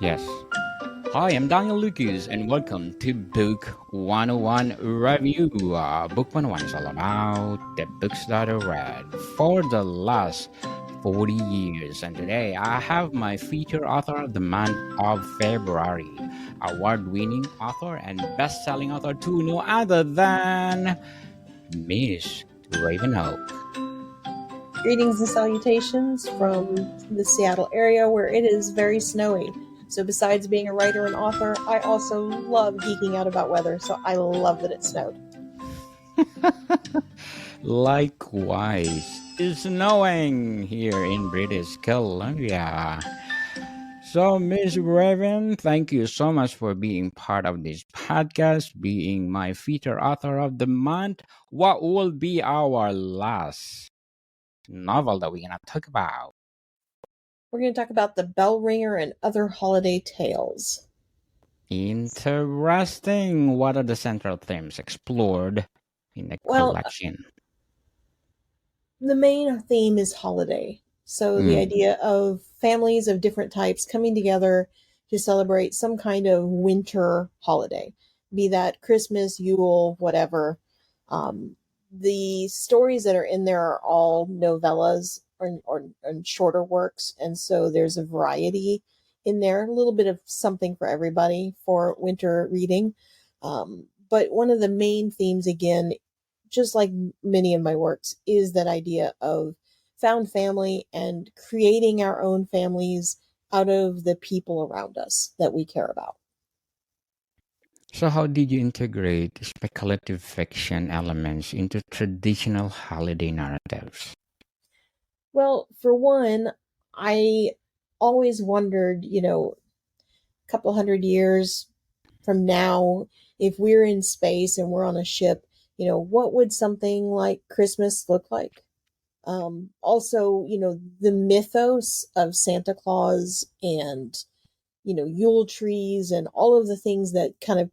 Yes. Hi, I'm Daniel Lucas, and welcome to Book 101 Review. Book 101 is all about the books that I read for the last 40 years. And today I have my feature author of the month of February, award winning author and best selling author to no other than Miss Ravenhoke. Greetings and salutations from the Seattle area where it is very snowy. So besides being a writer and author, I also love geeking out about weather, so I love that it snowed. Likewise, it's snowing here in British Columbia. So, Miss Raven, thank you so much for being part of this podcast, being my feature author of the month. What will be our last novel that we're going to talk about? We're going to talk about the Bell Ringer and Other Holiday Tales. Interesting. What are the central themes explored in the collection? The main theme is holiday. So the idea of families of different types coming together to celebrate some kind of winter holiday, be that Christmas, Yule, whatever. The stories that are in there are all novellas or shorter works. And so there's a variety in there, a little bit of something for everybody for winter reading. But one of the main themes, again, just like many of my works, is that idea of found family and creating our own families out of the people around us that we care about. So, how did you integrate speculative fiction elements into traditional holiday narratives? Well, for one, I always wondered, a couple hundred years from now, if we're in space and we're on a ship, what would something like Christmas look like? Also, the mythos of Santa Claus and, Yule trees and all of the things that kind of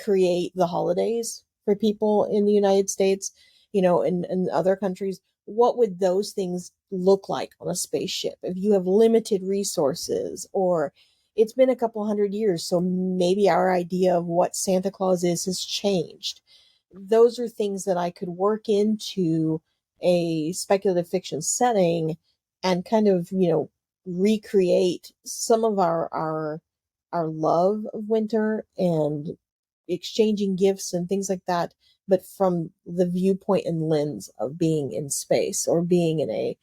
create the holidays for people in the United States, and other countries. What would those things look like on a spaceship if you have limited resources? Or it's been a couple hundred years, so maybe our idea of what Santa Claus is has changed. Those are things that I could work into a speculative fiction setting and kind of, recreate some of our love of winter and exchanging gifts and things like that, but from the viewpoint and lens of being in space or being in a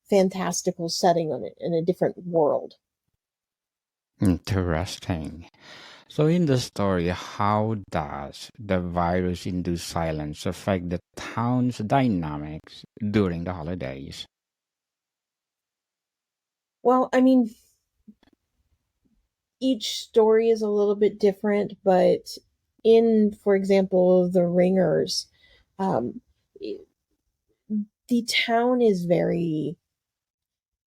fantastical setting in a different world. Interesting. So, in the story, how does the virus induced silence affect the town's dynamics during the holidays? Well, I mean, each story is a little bit different, but in, for example, The Ringers, um, the town is very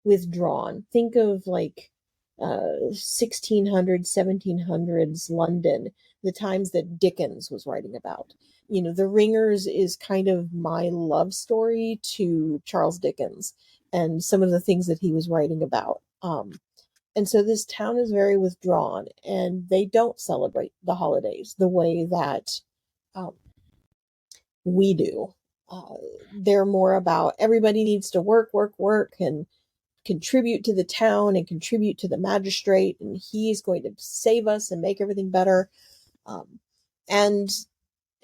withdrawn. Think of like 1600s, 1700s London, the times that Dickens was writing about. The Ringers is kind of my love story to Charles Dickens and some of the things that he was writing about. And so this town is very withdrawn and they don't celebrate the holidays the way that um, we do. They're more about everybody needs to work, work, work, and contribute to the town and contribute to the magistrate, and he's going to save us and make everything better. And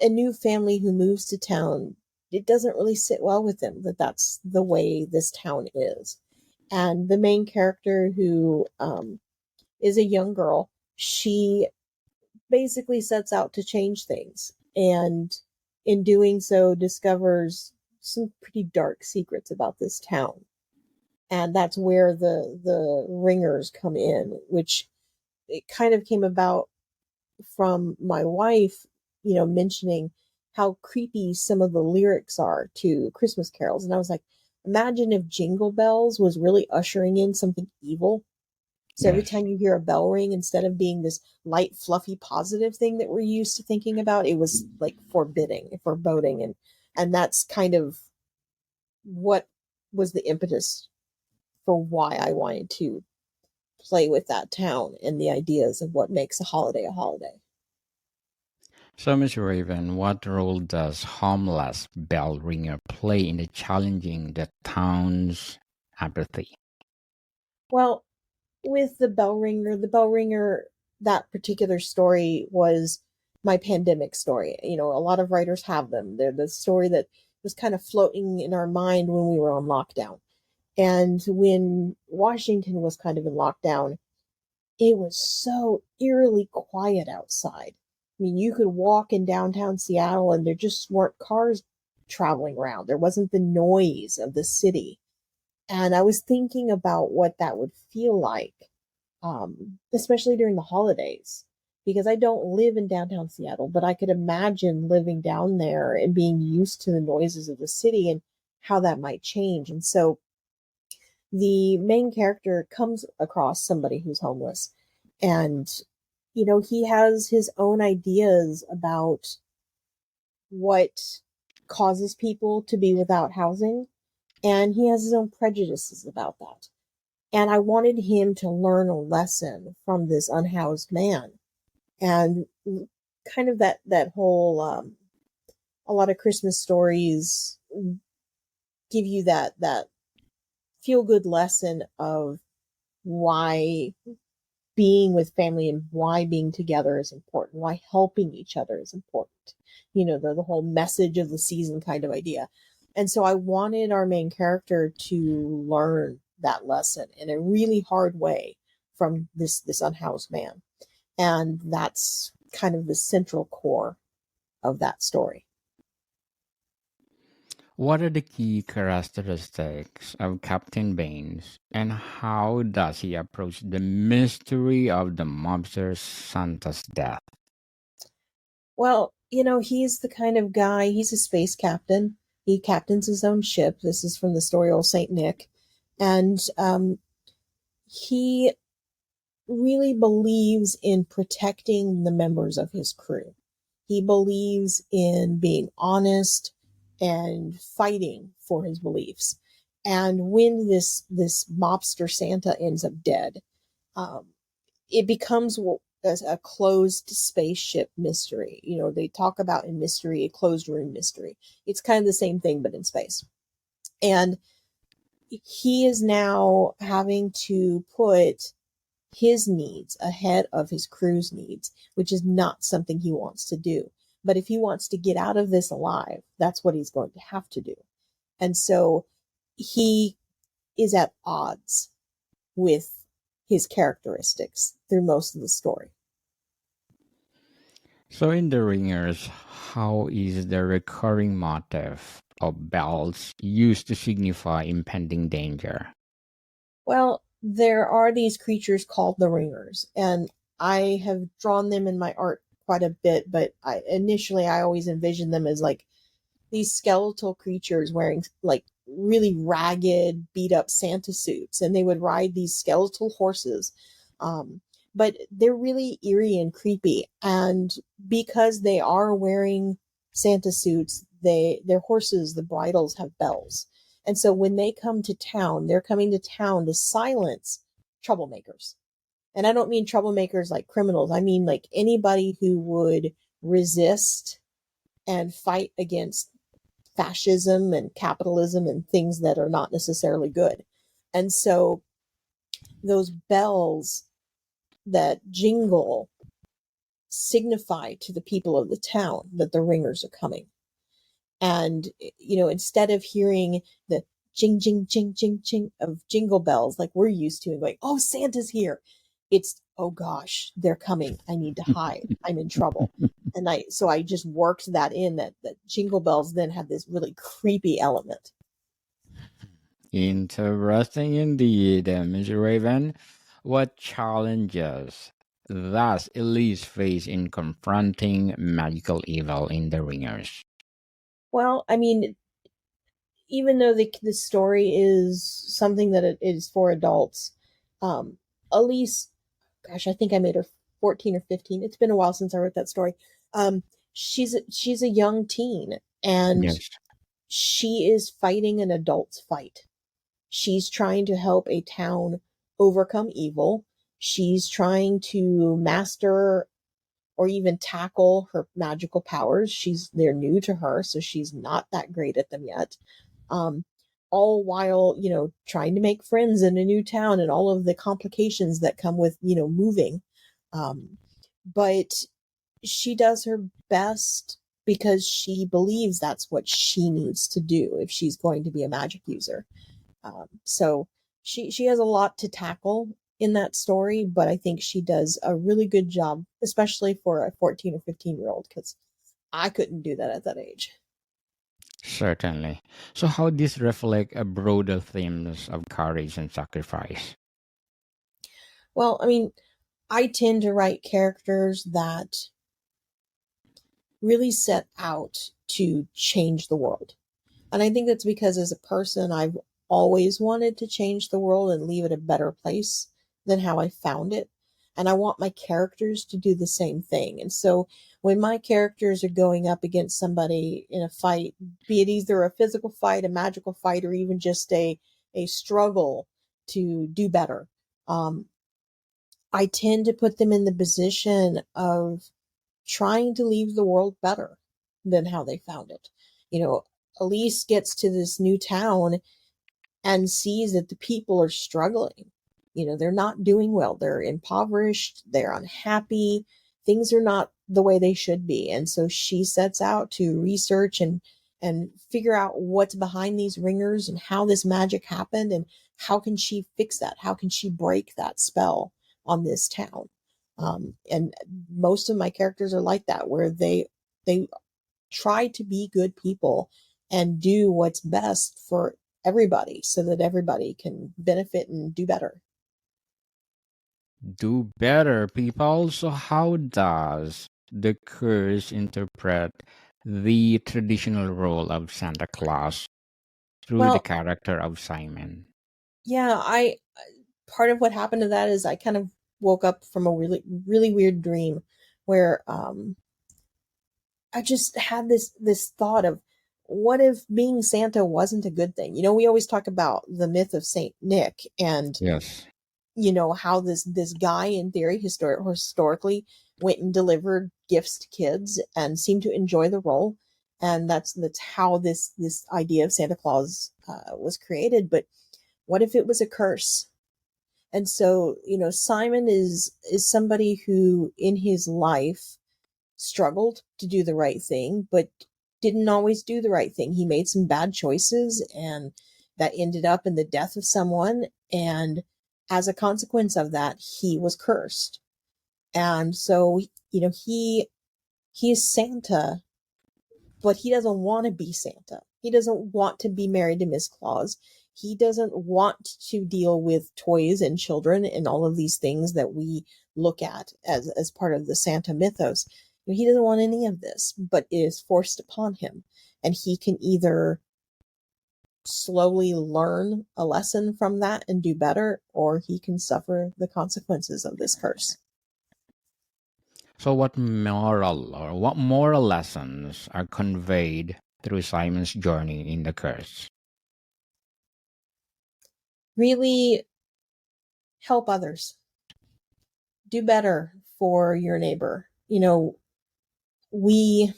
a new family who moves to town, it doesn't really sit well with them that that's the way this town is. And the main character, who is a young girl, she basically sets out to change things, and in doing so discovers some pretty dark secrets about this town. And that's where the ringers come in, which it kind of came about from my wife, mentioning how creepy some of the lyrics are to Christmas carols. And I was like, imagine if Jingle Bells was really ushering in something evil. So every Yes. time you hear a bell ring, instead of being this light, fluffy, positive thing that we're used to thinking about, it was like foreboding. And that's kind of what was the impetus for why I wanted to play with that town and the ideas of what makes a holiday a holiday. So, Miss Raven, what role does homeless bell ringer play in the challenging the town's apathy? Well, with the bell ringer, that particular story was my pandemic story. You know, a lot of writers have them. They're the story that was kind of floating in our mind when we were on lockdown. And when Washington was kind of in lockdown, it was so eerily quiet outside. I mean, you could walk in downtown Seattle and there just weren't cars traveling around. There wasn't the noise of the city. And I was thinking about what that would feel like, especially during the holidays, because I don't live in downtown Seattle, but I could imagine living down there and being used to the noises of the city and how that might change. And so the main character comes across somebody who's homeless, and he has his own ideas about what causes people to be without housing, and he has his own prejudices about that. And I wanted him to learn a lesson from this unhoused man. And kind of that whole a lot of Christmas stories give you that feel good lesson of why being with family and why being together is important, why helping each other is important. The whole message of the season kind of idea. And so I wanted our main character to learn that lesson in a really hard way from this unhoused man. And that's kind of the central core of that story. What are the key characteristics of Captain Baines, and how does he approach the mystery of the mobster Santa's death? Well, he's the kind of guy, he's a space captain. He captains his own ship. This is from the story Old Saint Nick. And he really believes in protecting the members of his crew. He believes in being honest and fighting for his beliefs. And when this mobster Santa ends up dead, um, it becomes a closed spaceship mystery. They talk about in mystery a closed room mystery. It's kind of the same thing, but in space. And he is now having to put his needs ahead of his crew's needs, which is not something he wants to do. But if he wants to get out of this alive, that's what he's going to have to do. And so he is at odds with his characteristics through most of the story. So, in the ringers, how is the recurring motif of bells used to signify impending danger? Well, there are these creatures called the ringers, and I have drawn them in my art quite a bit, but I always envisioned them as like these skeletal creatures wearing like really ragged, beat up Santa suits, and they would ride these skeletal horses. Um, but they're really eerie and creepy. And because they are wearing Santa suits, their horses, the bridles have bells. And so when they come to town, they're coming to town to silence troublemakers. And I don't mean troublemakers like criminals. I mean like anybody who would resist and fight against fascism and capitalism and things that are not necessarily good. And so those bells that jingle signify to the people of the town that the ringers are coming. And, instead of hearing the jing, jing, jing, jing, jing of jingle bells like we're used to and going, oh, Santa's here, it's, oh gosh, they're coming. I need to hide. I'm in trouble. And I just worked that in that jingle bells then had this really creepy element. Interesting indeed, Ms. Raven. What challenges does Elise face in confronting magical evil in the ringers? Well, I mean, even though the story is something that it is for adults, um, Elise, gosh, I think I made her 14 or 15. It's been a while since I wrote that story. Um, she's a young teen, and Yes. she is fighting an adult's fight. She's trying to help a town overcome evil. She's trying to master or even tackle her magical powers. They're new to her, so she's not that great at them yet. Um, all while, trying to make friends in a new town and all of the complications that come with, moving. But she does her best because she believes that's what she needs to do if she's going to be a magic user. So she has a lot to tackle in that story, but I think she does a really good job, especially for a 14 or 15-year-old, because I couldn't do that at that age. Certainly. So, how this reflect a broader themes of courage and sacrifice? Well, I mean, I tend to write characters that really set out to change the world. And I think that's because as a person, I've always wanted to change the world and leave it a better place than how I found it. And I want my characters to do the same thing. And so when my characters are going up against somebody in a fight, be it either a physical fight, a magical fight, or even just a struggle to do better, um, I tend to put them in the position of trying to leave the world better than how they found it. You know, Elise gets to this new town and sees that the people are struggling. They're not doing well. They're impoverished, they're unhappy, things are not the way they should be. And so she sets out to research and figure out what's behind these ringers and how this magic happened and how can she fix that? How can she break that spell on this town? And most of my characters are like that, where they try to be good people and do what's best for everybody so that everybody can benefit and do better. Do better, people. So, how does the curse interpret the traditional role of Santa Claus through the Well, character of Simon? yeah, I part of what happened to that is I kind of woke up from a really really weird dream where I just had this thought of what if being Santa wasn't a good thing? We always talk about the myth of Saint Nick and Yes. how this guy in theory historically went and delivered gifts to kids and seemed to enjoy the role, and that's how this idea of Santa Claus was created. But what if it was a curse? And so Simon is somebody who in his life struggled to do the right thing, but didn't always do the right thing. He made some bad choices, and that ended up in the death of someone. And as a consequence of that, he was cursed. And so, he is Santa, but he doesn't want to be Santa. He doesn't want to be married to Miss Claus. He doesn't want to deal with toys and children and all of these things that we look at as part of the Santa mythos. He doesn't want any of this, but it is forced upon him. And he can either slowly learn a lesson from that and do better, or he can suffer the consequences of this curse. So, what moral lessons are conveyed through Simon's journey in the curse? Really help others, do better for your neighbor. We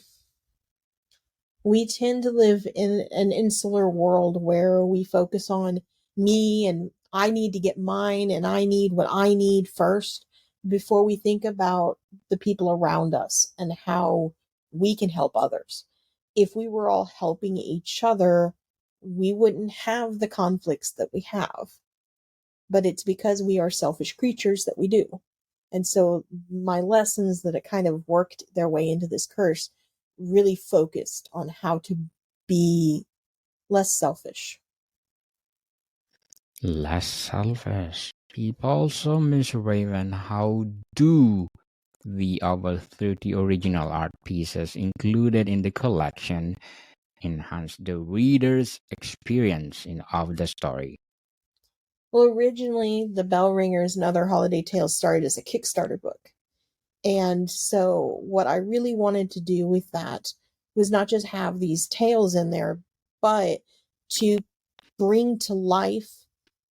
we tend to live in an insular world where we focus on me and I need to get mine and I need what I need first before we think about the people around us and how we can help others. If we were all helping each other, we wouldn't have the conflicts that we have. But it's because we are selfish creatures that we do. And so my lessons that it kind of worked their way into this curse really focused on how to be less selfish. Less selfish. People. So, Miss Raven, how do the over 30 original art pieces included in the collection enhance the reader's experience of the story? Well, originally, the Bell Ringers and Other Holiday Tales started as a Kickstarter book. And so, what I really wanted to do with that was not just have these tales in there, but to bring to life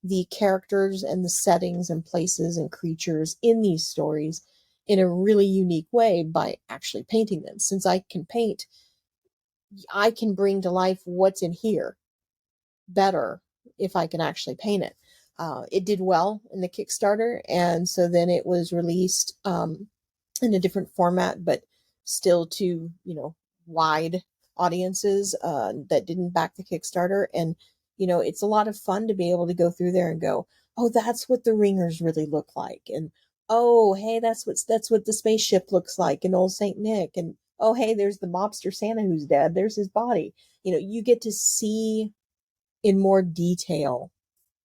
the characters and the settings and places and creatures in these stories in a really unique way by actually painting them. Since I can paint, I can bring to life what's in here better if I can actually paint it. It did well in the Kickstarter, and so then it was released in a different format, but still to wide audiences that didn't back the Kickstarter. And it's a lot of fun to be able to go through there and go, oh, that's what the ringers really look like, and oh, hey, that's what the spaceship looks like in Old Saint Nick, and oh, hey, there's the mobster Santa who's dead. There's his body. You get to see in more detail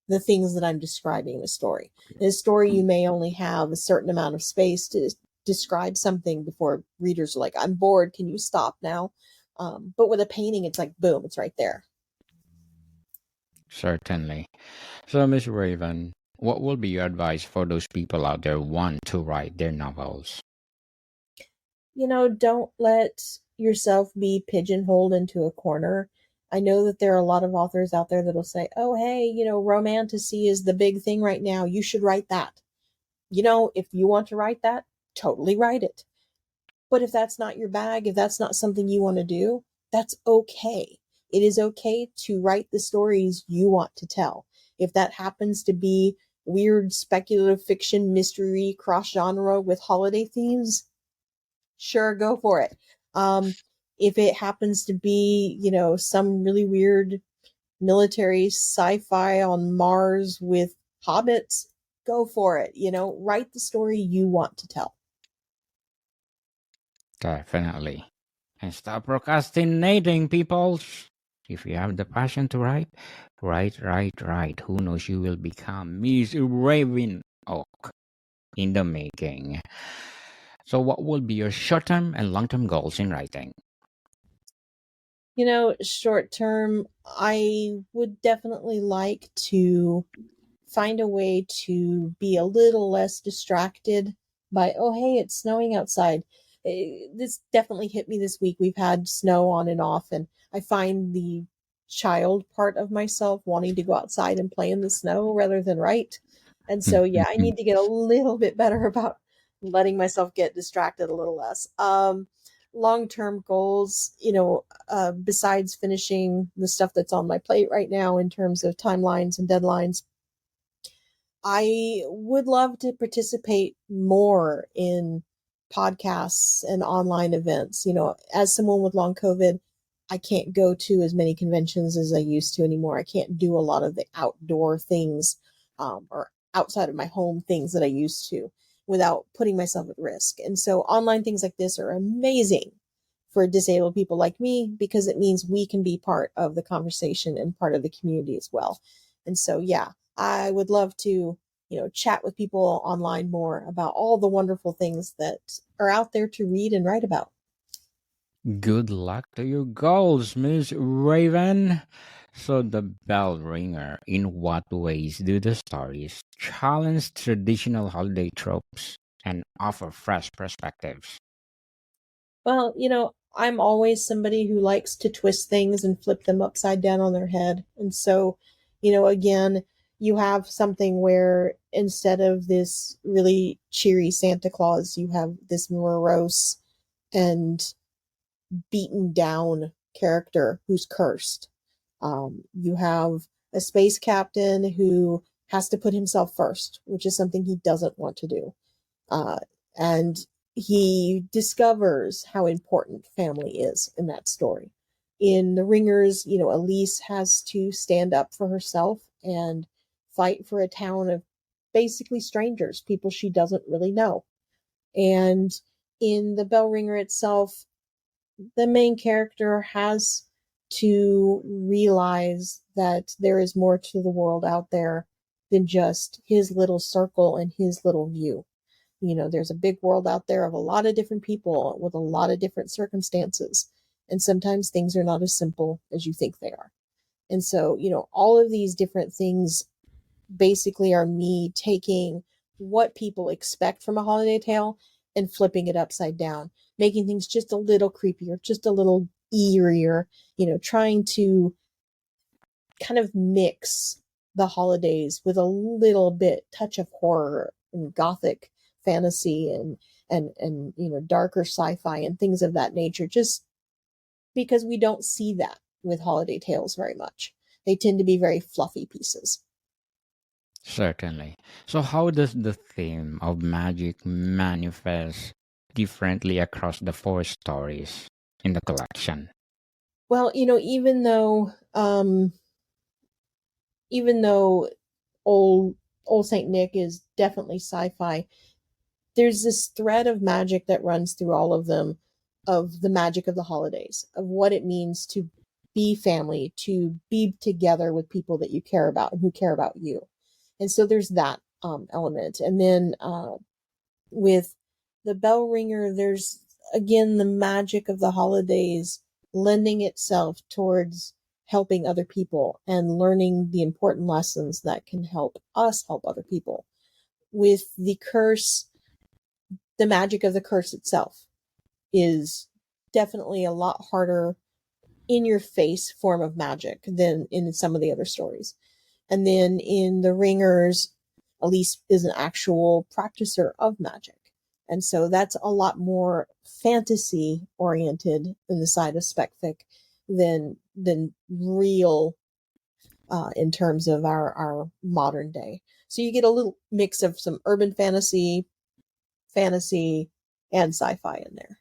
the things that I'm describing in a story. In a story, you may only have a certain amount of space to describe something before readers are like, I'm bored. Can you stop now? But with a painting, it's like, boom, it's right there. Certainly. So, Miss Raven, what will be your advice for those people out there who want to write their novels? Don't let yourself be pigeonholed into a corner. I know that there are a lot of authors out there that'll say, oh, hey, romantasy is the big thing right now. You should write that. If you want to write that, totally write it. But if that's not your bag, if that's not something you want to do, that's okay. It is okay to write the stories you want to tell. If that happens to be weird speculative fiction, mystery, cross genre with holiday themes, sure, go for it. If it happens to be, some really weird military sci-fi on Mars with hobbits, go for it. Write the story you want to tell. Definitely. And stop procrastinating, people. If you have the passion to write, write, write, write. Who knows, you will become Miss Raven Oak in the making. So, what will be your short term and long term goals in writing? Short term, I would definitely like to find a way to be a little less distracted by, oh, hey, it's snowing outside. This definitely hit me this week. We've had snow on and off, and I find the child part of myself wanting to go outside and play in the snow rather than write. And so, yeah, I need to get a little bit better about letting myself get distracted a little less. Long-term goals, besides finishing the stuff that's on my plate right now in terms of timelines and deadlines, I would love to participate more in podcasts and online events. As someone with long COVID, I can't go to as many conventions as I used to anymore. I can't do a lot of the outdoor things or outside of my home things that I used to without putting myself at risk. And so online things like this are amazing for disabled people like me because it means we can be part of the conversation and part of the community as well. And so, yeah, I would love to, chat with people online more about all the wonderful things that are out there to read and write about. Good luck to your goals, Miss Raven. So, the bell ringer, in what ways do the stories challenge traditional holiday tropes and offer fresh perspectives? Well, I'm always somebody who likes to twist things and flip them upside down on their head. And so, again, you have something where instead of this really cheery Santa Claus, you have this morose and beaten down character who's cursed. You have a space captain who has to put himself first, which is something he doesn't want to do. Uh, and he discovers how important family is in that story. In The Ringers, Elise has to stand up for herself and fight for a town of basically strangers, people she doesn't really know. And in The Bell Ringer itself, the main character has to realize that there is more to the world out there than just his little circle and his little view. There's a big world out there of a lot of different people with a lot of different circumstances. And sometimes things are not as simple as you think they are. And so, all of these different things basically are me taking what people expect from a holiday tale and flipping it upside down, making things just a little creepier, just a little eerier, trying to kind of mix the holidays with a little bit touch of horror and gothic fantasy and darker sci-fi and things of that nature, just because we don't see that with holiday tales very much. They tend to be very fluffy pieces. Certainly. So, how does the theme of magic manifest differently across the four stories in the collection? Well, even though old old Saint Nick is definitely sci-fi, there's this thread of magic that runs through all of them, of the magic of the holidays, of what it means to be family, to be together with people that you care about and who care about you. And so there's that element. And then with the Bell Ringer, there's again the magic of the holidays lending itself towards helping other people and learning the important lessons that can help us help other people. With the curse, the magic of the curse itself is definitely a lot harder in your face form of magic than in some of the other stories. And then in the Ringers, Elise is an actual practicer of magic. And so that's a lot more fantasy oriented in the side of spec fic than real in terms of our modern day. So you get a little mix of some urban fantasy, and sci-fi in there.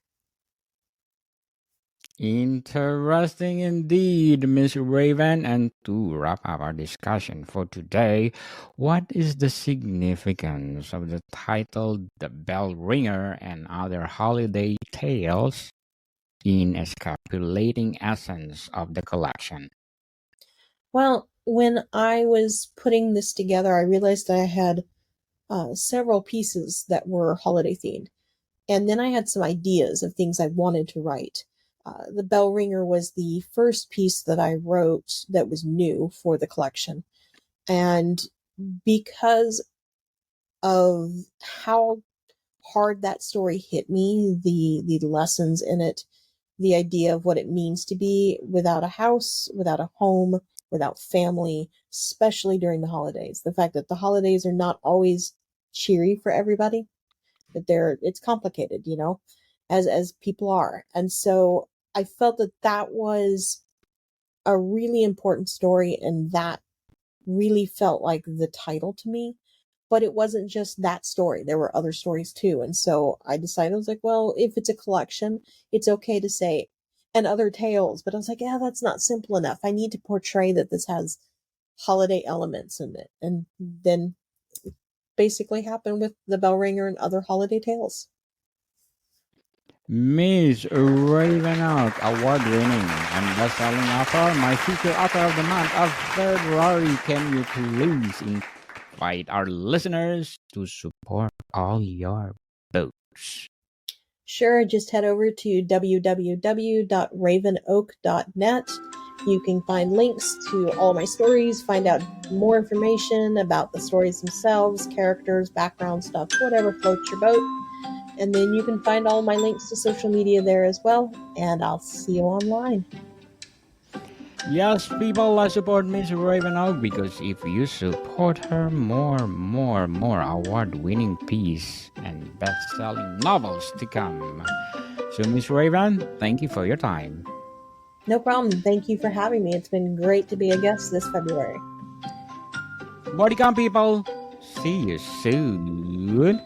Interesting indeed, Miss Raven. And to wrap up our discussion for today, what is the significance of the title The Bell Ringer and Other Holiday Tales in a capsulating essence of the collection? Well, when I was putting this together, I realized that I had several pieces that were holiday themed. And then I had some ideas of things I wanted to write. The Bell Ringer was the first piece that I wrote that was new for the collection. And because of how hard that story hit me, the lessons in it, the idea of what it means to be without a house, without a home, without family, especially during the holidays. The fact that the holidays are not always cheery for everybody, that it's complicated, as people are. And so I felt that that was a really important story, and that really felt like the title to me. But it wasn't just that story. There were other stories too. And so I decided, I was like, well, if it's a collection, it's okay to say and other tales. But I was like, yeah, that's not simple enough. I need to portray that this has holiday elements in it. And then basically happened with the Bell Ringer and Other Holiday Tales. Miss Ravenok, award-winning and best-selling author, my future author of the month of February. Can you please invite our listeners to support all your books? Sure, just head over to www.ravenoak.net. You can find links to all my stories, find out more information about the stories themselves, characters, background stuff, whatever floats your boat. And then you can find all my links to social media there as well. And I'll see you online. Yes, people, let's support Miss Ravenok because if you support her, more award-winning piece and best-selling novels to come. So, Miss Raven, thank you for your time. No problem. Thank you for having me. It's been great to be a guest this February. Bodycam people, see you soon.